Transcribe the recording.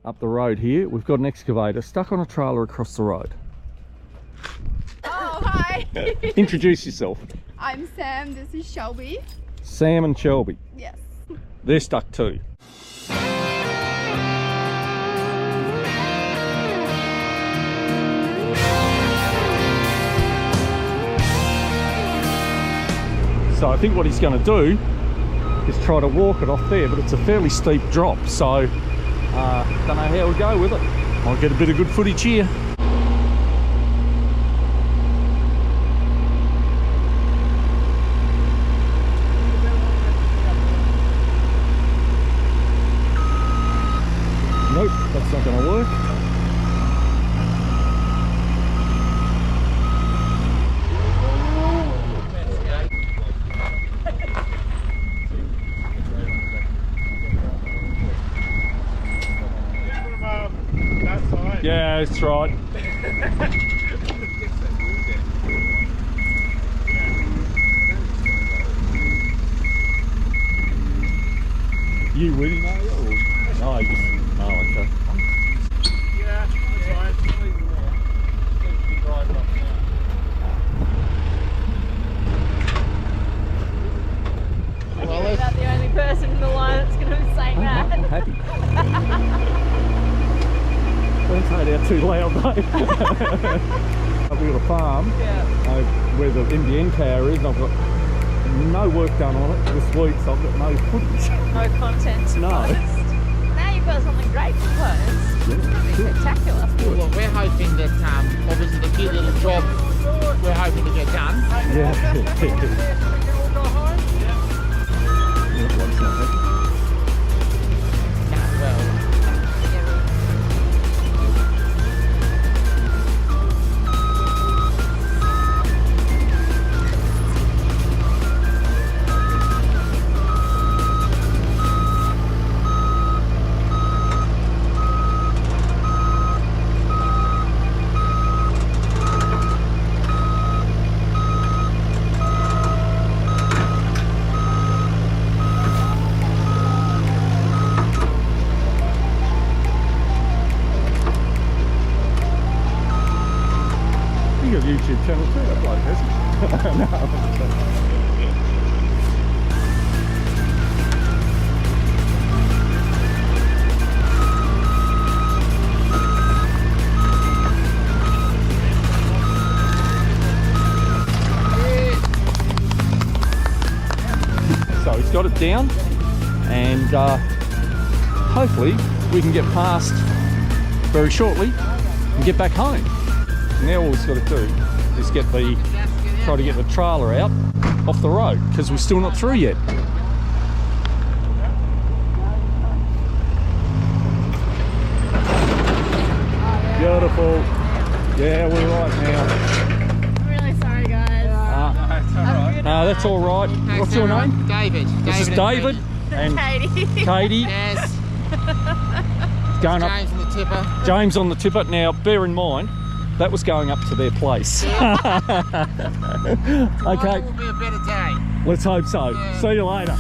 up the road here, we've got an excavator stuck on a trailer across the road. Oh, hi. Introduce yourself. I'm Sam, this is Shelby. Sam and Shelby. Yes. They're stuck too. So I think what he's going to do is try to walk it off there, but it's a fairly steep drop, so don't know how we go with it. Might get a bit of good footage here. Nope, that's not going to work. Yeah, that's right. You really know it? Or? No, I just... Oh, okay. Yeah, that's right. Well, you're not the only person in the line that's going to be saying that. I'm happy. Don't say it out too loud though. I've got a farm where the MDN tower is, and I've got no work done on it this week, so I've got no footage. No content to post. Now you've got something great to post. It's spectacular. Well, look, we're hoping that obviously the few little jobs we're hoping to get done. Yeah. YouTube channel too, that bloke hasn't. No. So he's got it down, and hopefully we can get past very shortly and get back home. Now all we've got to do is try to get the trailer out off the road, because we're still not through yet. Beautiful. Yeah, we're right now. I'm really sorry, guys. No, that's all right. What's your name? David. This is David and Katie. Katie. Yes. Going up. James on the tipper. James on the tipper. Now, bear in mind, that was going up to their place. Yeah. Okay. Tomorrow will be a better day. Let's hope so. Yeah. See you later.